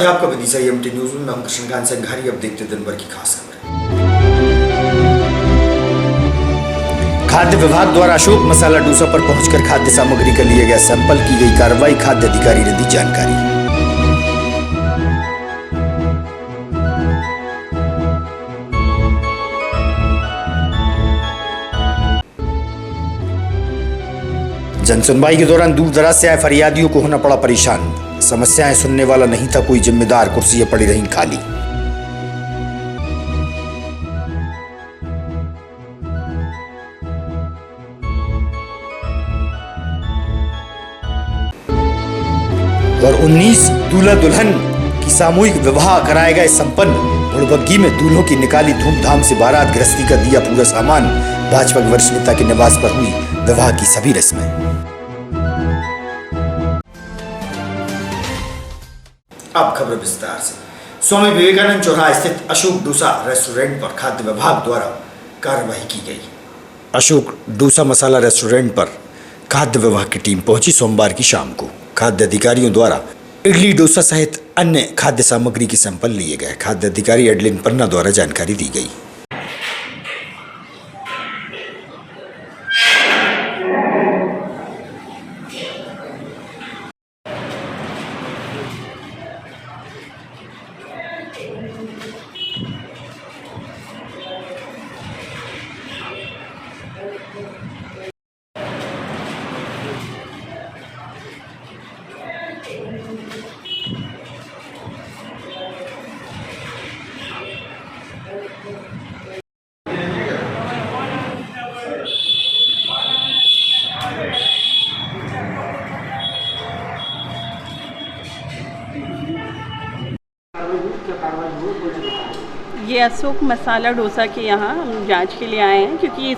है आपका Vidisha EMT news में। मैं कृष्णकांत संघारी। अब देखते दिन भर की खास खबर। खाद्य विभाग द्वारा अशोक मसाला डोसा पर पहुंचकर खाद्य सामग्री का लिया गया सैंपल, की गई कार्रवाई। खाद्य अधिकारी ने दी जानकारी। जनसुनवाई के दौरान दूर दराज से आए फरियादियों को होना पड़ा परेशान। समस्याएं सुनने वाला नहीं था कोई जिम्मेदार, कुर्सियां पड़ी रहीं खाली। और 19 दूल्हा दुल्हन की सामूहिक विवाह कराया गया संपन्न। बुड़बग्गी में दूल्हों की निकाली धूमधाम से बारात, गृहस्थी का दिया पूरा सामान। भाजपा के वरिष्ठ नेता के निवास पर हुई विवाह की सभी रस्में। अब खबर विस्तार से। स्वामी विवेकानंद चौराहा स्थित अशोक डोसा रेस्टोरेंट पर खाद्य विभाग द्वारा कार्रवाई की गई। अशोक डोसा मसाला रेस्टोरेंट पर खाद्य विभाग की टीम पहुंची सोमवार की शाम को। खाद्य अधिकारियों द्वारा इडली डोसा सहित अन्य खाद्य सामग्री के सैंपल लिए गए। खाद्य अधिकारी एडलिन पन्ना द्वारा जानकारी दी गई। ये अशोक मसाला डोसा के यहाँ हम जांच के लिए आए हैं, क्योंकि इस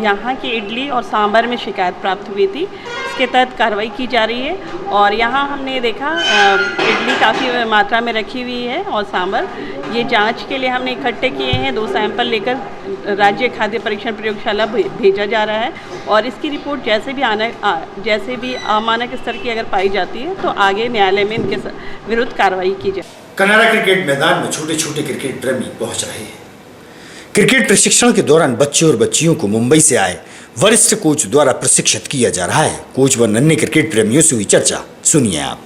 यहाँ की इडली और सांभर में शिकायत प्राप्त हुई थी। इसके तहत कार्रवाई की जा रही है। और यहाँ हमने देखा इडली काफ़ी मात्रा में रखी हुई है और सांभर। ये जांच के लिए हमने इकट्ठे किए हैं। 2 सैंपल लेकर राज्य खाद्य परीक्षण प्रयोगशाला भेजा जा रहा है। और इसकी रिपोर्ट जैसे भी अमानक स्तर की अगर पाई जाती है तो आगे न्यायालय में इनके विरुद्ध कार्रवाई की जाए। कनारा क्रिकेट मैदान में छोटे छोटे क्रिकेट प्रेमी पहुंच रहे हैं। क्रिकेट प्रशिक्षण के दौरान बच्चे और बच्चियों को मुंबई से आए वरिष्ठ कोच द्वारा प्रशिक्षित किया जा रहा है। कोच व नन्हे क्रिकेट प्रेमियों से हुई चर्चा, सुनिए आप।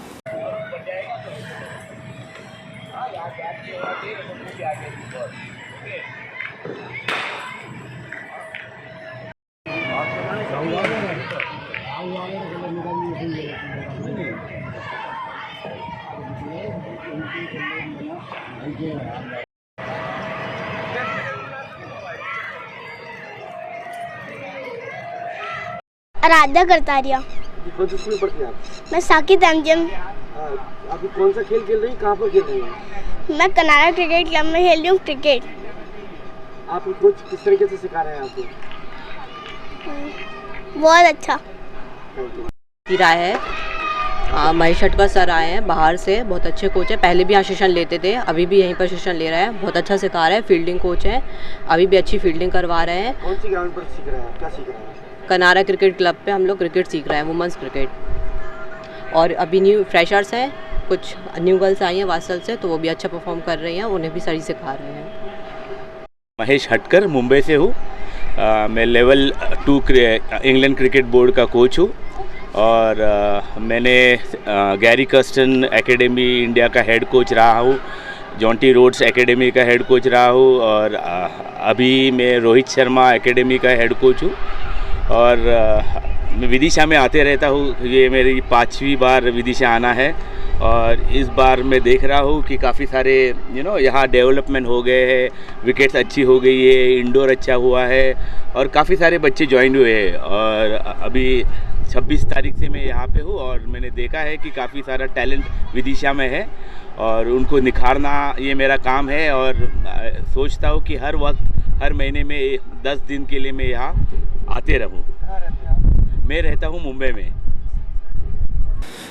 आराध्या करतारिया। कौन सी स्कूल पढ़ती हैं आप? मैं साकिब एमजीएम। अभी कौन सा खेल खेल रही हैं? कहाँ पर खेल रही हैं? मैं कनारा क्रिकेट क्लब में खेल रही हूँ क्रिकेट। आप कोच किस तरीके से सिखा रहे हैं आपको? बहुत अच्छा। राय है महेश हटकर सर आए हैं बाहर से, बहुत अच्छे कोच हैं। पहले भी यहाँ सेशन लेते थे, अभी भी यहीं पर सेशन ले रहे हैं। बहुत अच्छा सिखा रहे हैं, फील्डिंग कोच हैं, अभी भी अच्छी फील्डिंग करवा रहे हैं। कौन सी ग्राउंड पर सीख रहे हैं? क्या सीख रहे हैं? कनारा क्रिकेट क्लब पे हम लोग क्रिकेट सीख रहे हैं, वुमेंस क्रिकेट। और अभी न्यू फ्रेशर्स हैं, कुछ न्यू गर्ल्स आई हैं वासल से, तो वो भी अच्छा परफॉर्म कर रही हैं, उन्हें भी सही सिखा रहे हैं। महेश हटकर मुंबई से हूँ। मैं लेवल 2 इंग्लैंड क्रिकेट बोर्ड का कोच हूँ। और मैंने गैरी कर्स्टन एकेडमी इंडिया का हेड कोच रहा हूँ, जॉन्टी रोड्स एकेडमी का हेड कोच रहा हूँ। और अभी मैं रोहित शर्मा एकेडमी का हेड कोच हूँ। और मैं विदिशा में आते रहता हूँ। ये मेरी 5वीं बार विदिशा आना है। और इस बार मैं देख रहा हूँ कि काफ़ी सारे यहाँ डेवलपमेंट हो गए हैं, विकेट्स अच्छी हो गई है, इंडोर अच्छा हुआ है और काफ़ी सारे बच्चे ज्वाइन हुए हैं। और अभी 26 तारीख से मैं यहाँ पे हूँ और मैंने देखा है कि काफ़ी सारा टैलेंट विदिशा में है और उनको निखारना ये मेरा काम है। और सोचता हूँ कि हर वक्त, हर महीने में 10 दिन के लिए मैं यहाँ आते रहूँ। मैं रहता हूँ मुंबई में।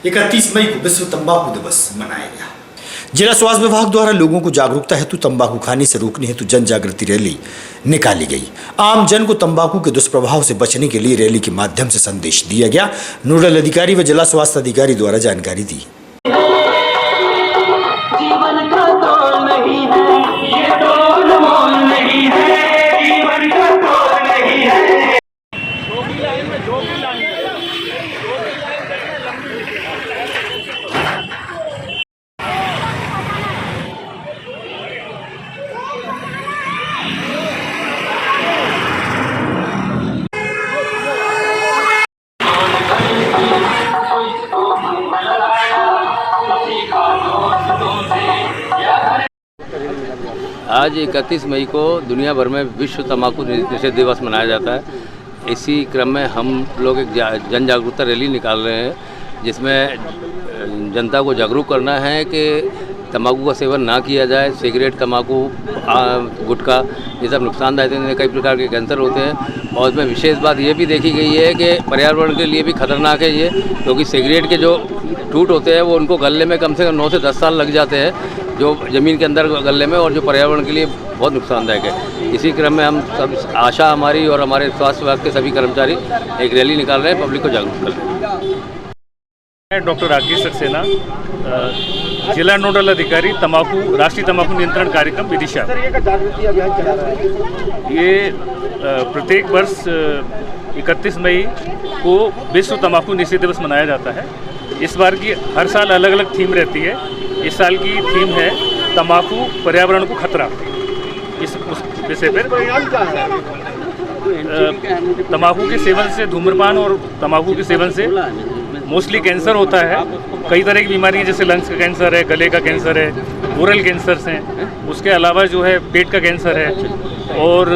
31 मई को विश्व तंबाकू दिवस मनाया गया। जिला स्वास्थ्य विभाग द्वारा लोगों को जागरूकता हेतु तंबाकू खाने से रोकने हेतु जन जागृति रैली निकाली गई। आम जन को तंबाकू के दुष्प्रभाव से बचने के लिए रैली के माध्यम से संदेश दिया गया। नोडल अधिकारी व जिला स्वास्थ्य अधिकारी द्वारा जानकारी दी। आज 31 मई को दुनिया भर में विश्व तंबाकू निषेध दिवस मनाया जाता है। इसी क्रम में हम लोग एक जन जागरूकता रैली निकाल रहे हैं, जिसमें जनता को जागरूक करना है कि तंबाकू का सेवन ना किया जाए। सिगरेट, तंबाकू, गुटखा ये सब नुकसानदायक हैं, कई प्रकार के कैंसर होते हैं। और इसमें विशेष बात ये भी देखी गई है कि पर्यावरण के लिए भी खतरनाक है ये, क्योंकि सिगरेट के जो टूट होते हैं वो उनको गलने में कम से कम 9 से 10 साल लग जाते हैं, जो ज़मीन के अंदर गलने में, और जो पर्यावरण के लिए बहुत नुकसानदायक है। इसी क्रम में हम सब आशा हमारी और हमारे स्वास्थ्य विभाग के सभी कर्मचारी एक रैली निकाल रहे हैं, पब्लिक को जागरूक कर रहे हैं। डॉक्टर राकेश सक्सेना, जिला नोडल अधिकारी तंबाकू, राष्ट्रीय तंबाकू नियंत्रण कार्यक्रम विदिशा। सर, ये जागृति अभियान चला रहा है। ये प्रत्येक वर्ष 31 मई को विश्व तंबाकू निषेध दिवस मनाया जाता है। इस बार की हर साल अलग अलग थीम रहती है। इस साल की थीम है तंबाकू पर्यावरण को खतरा। इस विषय पर तंबाकू के सेवन से, धूम्रपान और तंबाकू के सेवन से मोस्टली कैंसर होता है। कई तरह की बीमारियां जैसे लंग्स का कैंसर है, गले का कैंसर है, ओरल कैंसर्स हैं। उसके अलावा जो है पेट का कैंसर है, और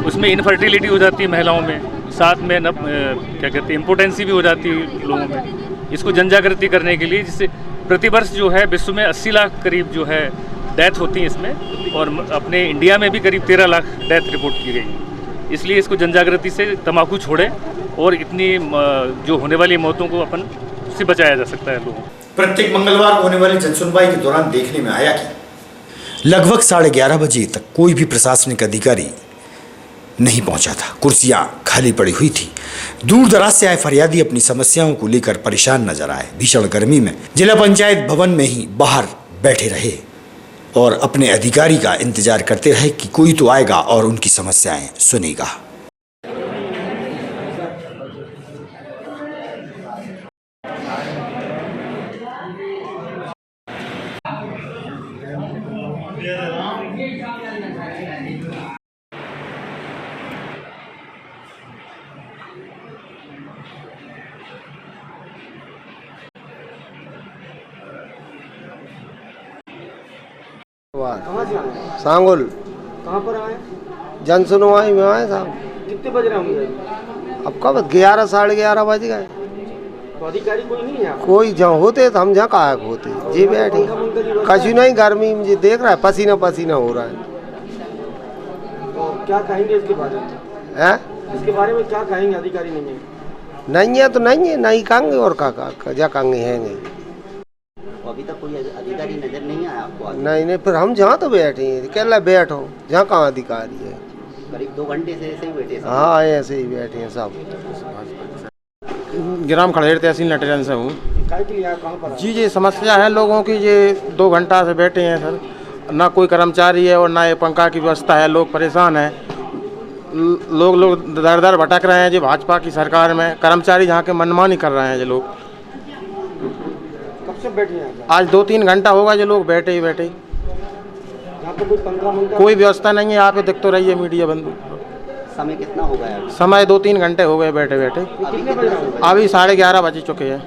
उसमें इनफर्टिलिटी हो जाती है महिलाओं में, साथ में क्या कहते हैं इम्पोटेंसी भी हो जाती है लोगों में। इसको जन जागृति करने के लिए, जिससे प्रतिवर्ष जो है विश्व में 80 लाख करीब जो है डेथ होती है इसमें, और अपने इंडिया में भी करीब 13 लाख डेथ रिपोर्ट की गई। इसलिए इसको जन जागृति से तंबाकू छोड़ें और इतनी जो होने वाली मौतों को अपन से बचाया जा सकता है लोगों को। प्रत्येक मंगलवार को होने वाली जनसुनवाई के दौरान देखने में आया कि लगभग 11:30 बजे तक कोई भी प्रशासनिक अधिकारी नहीं पहुंचा था। कुर्सियां खाली पड़ी हुई थी। दूर दराज से आए फरियादी अपनी समस्याओं को लेकर परेशान नजर आए। भीषण गर्मी में जिला पंचायत भवन में ही बाहर बैठे रहे और अपने अधिकारी का इंतजार करते रहे कि कोई तो आएगा और उनकी समस्याएं सुनेगा। कहाँ से आए? सांगुल कहाँ पर आए? जन सुनवाई में आए साहब। कितने बज रहे होंगे? अब कब 11 साढ़े 11 बज गए। तो अधिकारी कोई नहीं है? कोई जहाँ होते तो हम जहाँ कहा होते जी बैठे कछु नहीं। गर्मी में जी देख रहा है, पसीना पसीना हो रहा है। तो क्या कहेंगे इसके बारे में? हैं? इसके बारे में क्या कहेंगे? अधिकारी नहीं है? नहीं है तो नहीं है, नहीं कहेंगे और क्या जा कहेंगे हैंगे। अभी तक कोई अधिकारी नजर नहीं आया आपको? नहीं, फिर हम जहाँ तो बैठे हैं, कहला बैठो जहाँ कहाँ अधिकारी है। करीब 2 घंटे से ऐसे ही बैठे? हाँ, ऐसे ही बैठे हैं सब। ग्राम खड़ेर तहसील नटरन से हूँ। काय के लिए आए? कहाँ पर? जी समस्या है लोगों की। ये 2 घंटा से बैठे हैं सर, ना कोई कर्मचारी है और ना ये पंखा की व्यवस्था है। लोग परेशान हैं, लोग दर दर भटक रहे हैं जी भाजपा की सरकार में। कर्मचारी जहाँ के मनमानी कर रहे हैं ये लोग। कब से बैठे हैं? आज 2-3 घंटा होगा ये लोग बैठे ही बैठे। यहाँ पे कोई पंखा मंखा कोई व्यवस्था नहीं है। यहाँ पे दिख तो रही है मीडिया बंद। समय कितना हो गया? समय 2-3 घंटे हो गए बैठे बैठे। अभी 11:30 बज चुके हैं।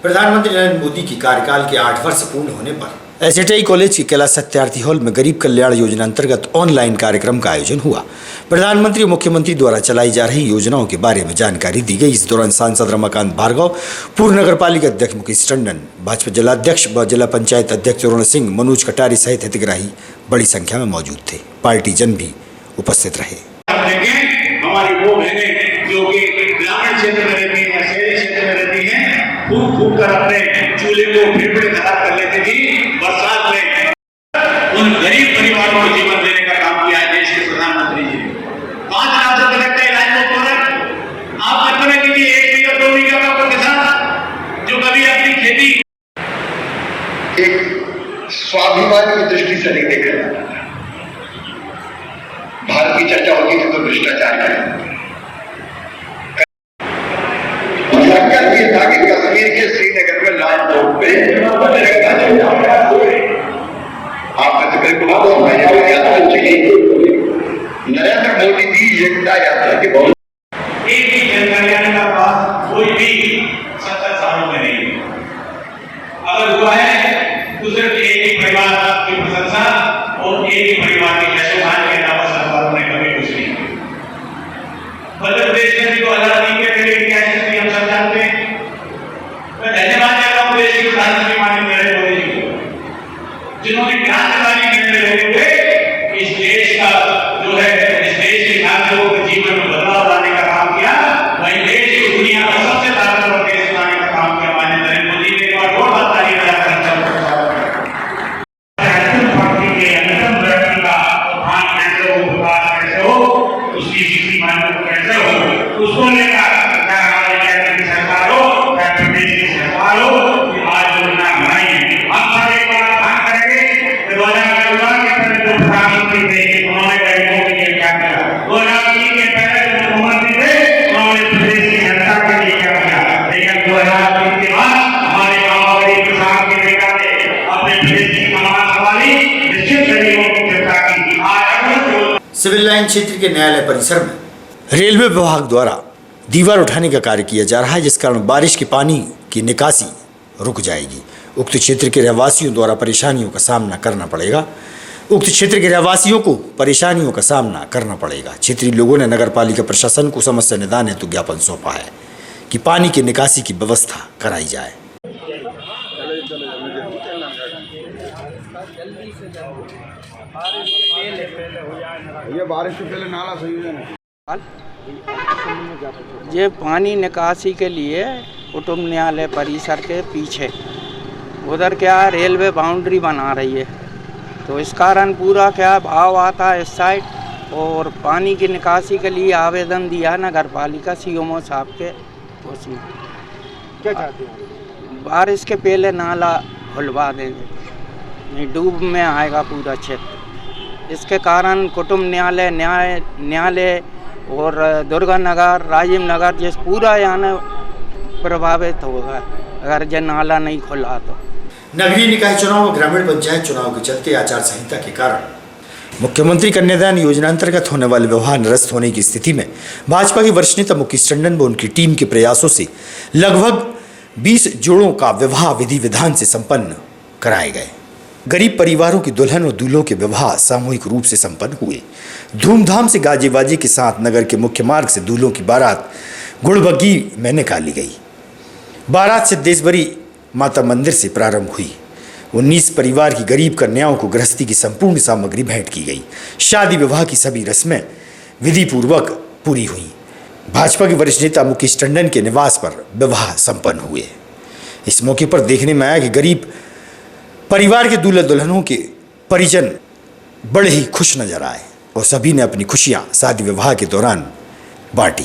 प्रधानमंत्री नरेंद्र मोदी की कार्यकाल के 8 वर्ष पूर्ण होने पर एसएटीआई कॉलेज के कैलाश सत्यार्थी हॉल में गरीब कल्याण योजना अंतर्गत ऑनलाइन कार्यक्रम का आयोजन हुआ। प्रधानमंत्री और मुख्यमंत्री द्वारा चलाई जा रही योजनाओं के बारे में जानकारी दी गई। इस दौरान सांसद रमाकांत भार्गव, पूर्व नगर पालिका अध्यक्ष मुकेश टंडन, भाजपा जिलाध्यक्ष व जिला पंचायत अध्यक्ष अरुण सिंह, मनोज कटारी सहित हितग्राही बड़ी संख्या में मौजूद थे। पार्टी जन भी उपस्थित रहे। हमारी वो बहनें जो कि ग्रामीण क्षेत्र में रहती है या शहरी क्षेत्र में रहती है, फूक कर अपने चूल्हे को फिर खराब कर लेती थी। बरसात में उन गरीब परिवारों को जीवन देने का काम किया है देश के प्रधानमंत्री जी। 5 लाख से तक का इलाज मुफ्त हो रहा है। आप कल्पना कीजिए 1 बीघा 2 बीघा का किसान जो कभी अपनी खेती एक स्वाभिमान की दृष्टि से नहीं देखा जाता। भारत की चर्चा होती थी तो भ्रष्टाचार का। ये था कि कश्मीर के श्रीनगर में लाल चौक पे आप नरेंद्र मोदी जी एकता यात्रा के बहुत एक भी जन कल्याण का पास कोई भी 70 सालों में नहीं। अगर हुआ है तो सिर्फ एक ही परिवार की प्रशंसा और क्रांतिकारी निर्णय लेते हुए इस देश का जो है इस देश के नागरिकों के जीवन में बदलाव लाने का काम किया, वही देश को दुनिया का सबसे ताकतवर देश बनाने का काम किया। माननीय नरेंद्र मोदी ने एक बार और ताली बजाकर उसको लेकर क्या हमारे केंद्र की सरकार हो या प्रदेश की सरकार हो, आज योजना बनाई है। हम सब एक बात ध्यान करेंगे कि 2014 के पहले जो प्रधानमंत्री थे उन्होंने गरीबों के लिए क्या किया, 2003 के पहले जो मुख्यमंत्री थे उन्होंने प्रदेश की जनता के लिए क्या किया, लेकिन 2003 के बाद हमारे गाँव गरीब किसान के बेटा ने अपने प्रदेश की कमान संभाली, निश्चित गरीबों की जनता की। आज सिविल लाइन क्षेत्र के न्यायालय परिसर में रेलवे विभाग द्वारा दीवार उठाने का कार्य किया जा रहा है, जिस कारण बारिश के पानी की निकासी रुक जाएगी। उक्त क्षेत्र के रहवासियों द्वारा परेशानियों का सामना करना पड़ेगा। उक्त क्षेत्र के रहवासियों को परेशानियों का सामना करना पड़ेगा। क्षेत्रीय लोगों ने नगर पालिका प्रशासन को समस्या निदान हेतु ज्ञापन सौंपा है कि पानी की निकासी की व्यवस्था कराई जाए। ये बारिश से पहले नाला सही हो जाना। ये पानी निकासी के लिए कुटुंब न्यायालय परिसर के पीछे उधर क्या रेलवे बाउंड्री बना रही है, तो इस कारण पूरा क्या भाव आता है इस साइड, और पानी की निकासी के लिए आवेदन दिया नगर पालिका सीएमओ साहब के। उसमें क्या चाहते हैं? बारिश के पहले नाला खुलवा देंगे, नहीं डूब में आएगा पूरा क्षेत्र। इसके कारण कुटुंब न्यायालय और दुर्गा नगर, राजीव नगर जैसे पूरा यहाँ प्रभावित होगा अगर ये नाला नहीं खुला तो। नगरीय निकाय चुनाव और ग्रामीण पंचायत चुनाव के चलते आचार संहिता के कारण मुख्यमंत्री कन्यादान योजना अंतर्गत होने वाले विवाह निरस्त होने की स्थिति में भाजपा के वरिष्ठ नेता मुकेश टंडन व उनकी टीम के प्रयासों से लगभग 20 जोड़ों का विवाह विधि विधान से संपन्न कराए गए। गरीब परिवारों की दुल्हन और दूल्हों के विवाह सामूहिक रूप से संपन्न हुए। धूमधाम से गाजे बाजे के साथ नगर के मुख्य मार्ग से दूल्हों की बारात गुड़बग्गी में निकाली गई। बारात सिद्धेश्वरी माता मंदिर से प्रारंभ हुई। 19 परिवार की गरीब कन्याओं को गृहस्थी की संपूर्ण सामग्री भेंट की गई। शादी विवाह की सभी रस्में विधि पूर्वक पूरी हुई। भाजपा के वरिष्ठ नेता मुकेश टंडन के निवास पर विवाह संपन्न हुए। इस मौके पर देखने में आया कि गरीब परिवार के दूल्हा दुल्हनों के परिजन बड़े ही खुश नजर आए और सभी ने अपनी खुशियां शादी विवाह के दौरान बांटी।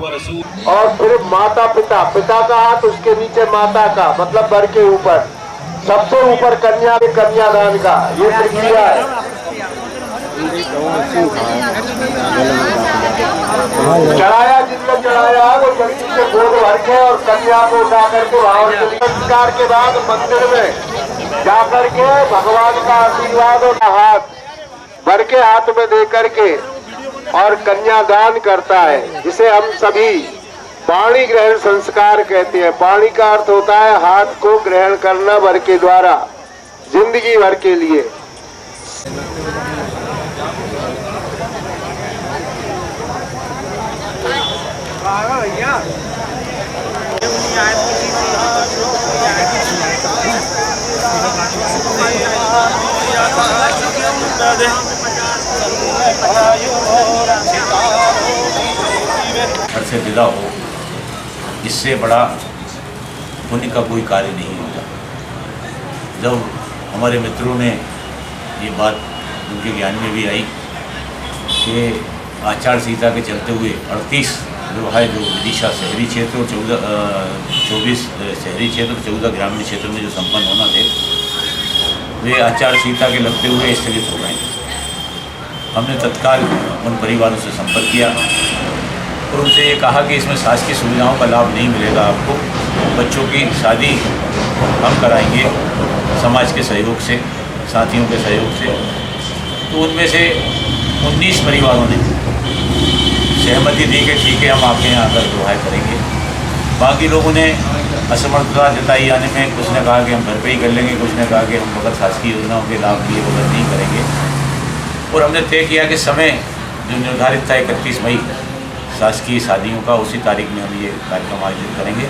व रसूलुहु। और फिर माता पिता, पिता का हाथ उसके नीचे माता का, मतलब वर के ऊपर, सबसे ऊपर कन्या के कन्यादान का, ये प्रक्रिया है। चढ़ाया जिसने चढ़ाया वो जल्दी से गोद भर के और कन्या को उठा करके संस्कार के बाद मंदिर में जाकर के भगवान का आशीर्वाद और हाथ भर के हाथ में दे करके और कन्यादान करता है, जिसे हम सभी पाणी ग्रहण संस्कार कहते हैं। पाणी का अर्थ होता है हाथ को ग्रहण करना वर के द्वारा, जिंदगी भर के लिए। घर से विदा हो, इससे बड़ा पुण्य का कोई कार्य नहीं होता। जब हमारे मित्रों ने ये बात उनके ज्ञान में भी आई कि आचार संहिता के चलते हुए 38 विवाह जो विदिशा शहरी क्षेत्र और 24 शहरी क्षेत्र और 14 ग्रामीण क्षेत्र में जो संपन्न होना थे, वे आचार संहिता के लगते हुए स्थगित हो गए। हमने तत्काल उन परिवारों से संपर्क किया और उनसे ये कहा कि इसमें शासकीय सुविधाओं का लाभ नहीं मिलेगा आपको, बच्चों की शादी हम कराएंगे समाज के सहयोग से, साथियों के सहयोग से। तो उनमें से 19 परिवारों ने सहमति दी कि ठीक है, हम आपके यहाँ आकर विवाह करेंगे। बाकी लोगों ने असमर्थता जताई आने में, कुछ ने कहा कि हम घर पे ही कर लेंगे, कुछ ने कहा कि हम बगैर शासकीय योजनाओं के लाभ लिए बगैर नहीं करेंगे। और हमने तय किया कि समय जो निर्धारित था 31 मई शासकीय शादियों का, उसी तारीख में हम ये कार्यक्रम आयोजित करेंगे।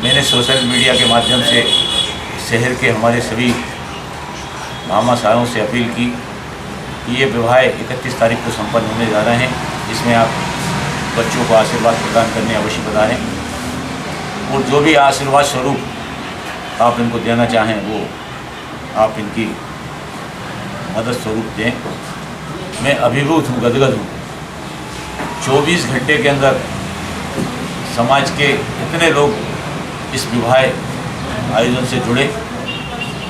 मैंने सोशल मीडिया के माध्यम से शहर के हमारे सभी भामाशाहों से अपील की कि ये विवाह 31 तारीख को संपन्न होने जा रहे हैं। इसमें आप बच्चों को आशीर्वाद प्रदान करने अवश्य बताएं और जो भी आशीर्वाद स्वरूप आप इनको देना चाहें वो आप इनकी मदद स्वरूप दें। मैं अभिभूत हूँ, गदगद हूँ। 24 घंटे के अंदर समाज के इतने लोग इस विवाह आयोजन से जुड़े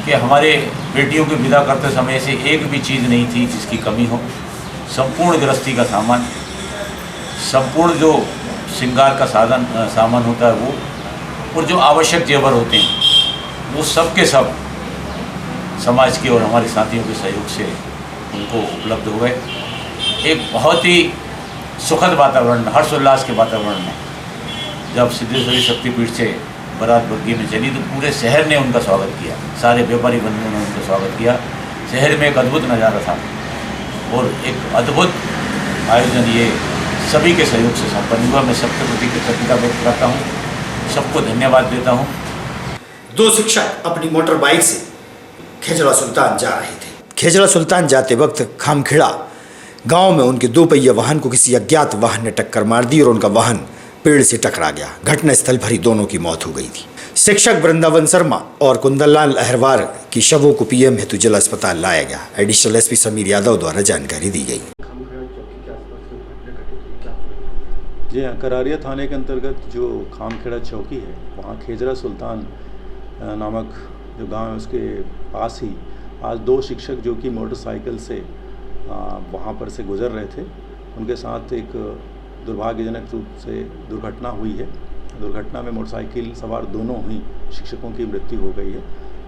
कि हमारे बेटियों की विदा करते समय से एक भी चीज़ नहीं थी जिसकी कमी हो। संपूर्ण गृहस्थी का सामान, संपूर्ण जो श्रृंगार का सामान होता है वो, और जो आवश्यक जेवर होते हैं वो सब के सब समाज के और हमारे साथियों के सहयोग से उनको उपलब्ध हो गए। एक बहुत ही सुखद वातावरण, हर्षोल्लास के वातावरण में जब सिद्धेश्वरी शक्तिपीठ से बारात बग्गी में चली तो पूरे शहर ने उनका स्वागत किया, सारे व्यापारी बंधुओं ने उनका स्वागत किया। शहर में एक अद्भुत नज़ारा था और एक अद्भुत आयोजन ये सभी के सहयोग से संपन्न हुआ। मैं सबके प्रति कृतज्ञता व्यक्त करता हूँ, सबको धन्यवाद देता हूँ। 2 शिक्षक अपनी मोटर बाइक से खेजड़ा सुल्तान जा रहे थे। खेजड़ा सुल्तान जाते वक्त खामखेड़ा गांव में उनके 2 पहिया वाहन को किसी अज्ञात वाहन ने टक्कर मार दी और उनका वाहन पेड़ से टकरा गया। घटनास्थल पर ही दोनों की मौत हो गई थी। शिक्षक वृंदावन शर्मा और कुंदनलाल अहरवार की शवों को पीएम हेतु जिला अस्पताल लाया गया। एडिशनल एसपी समीर यादव द्वारा जानकारी दी गई। जी हाँ, करारिया थाने के अंतर्गत जो खामखेड़ा चौकी है, वहाँ खेजड़ा सुल्तान नामक जो गांव है उसके पास ही आज 2 शिक्षक जो कि मोटरसाइकिल से वहाँ पर से गुजर रहे थे, उनके साथ एक दुर्भाग्यजनक रूप से दुर्घटना हुई है। दुर्घटना में मोटरसाइकिल सवार दोनों ही शिक्षकों की मृत्यु हो गई है।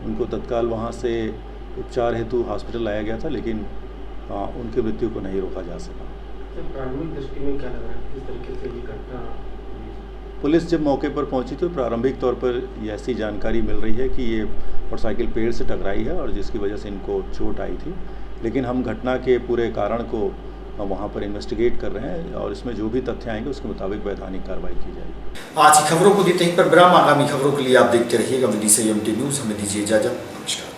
उनको तत्काल वहाँ से उपचार हेतु हॉस्पिटल लाया गया था, लेकिन उनकी मृत्यु को नहीं रोका जा सका। प्रारंभिक दृष्टि में क्या लग रहा है, किस तरीके से ये घटना? पुलिस जब मौके पर पहुंची तो प्रारंभिक तौर पर ये ऐसी जानकारी मिल रही है कि ये मोटरसाइकिल पेड़ से टकराई है और जिसकी वजह से इनको चोट आई थी। लेकिन हम घटना के पूरे कारण को वहाँ पर इन्वेस्टिगेट कर रहे हैं और इसमें जो भी तथ्य आएंगे उसके मुताबिक वैधानिक कार्रवाई की जाएगी। आज की खबरों को देते ही पर विराम। आगामी खबरों के लिए आप देखते रहिएगा विदिशा एमटी न्यूज़। हमें दीजिए इजाजत। नमस्कार।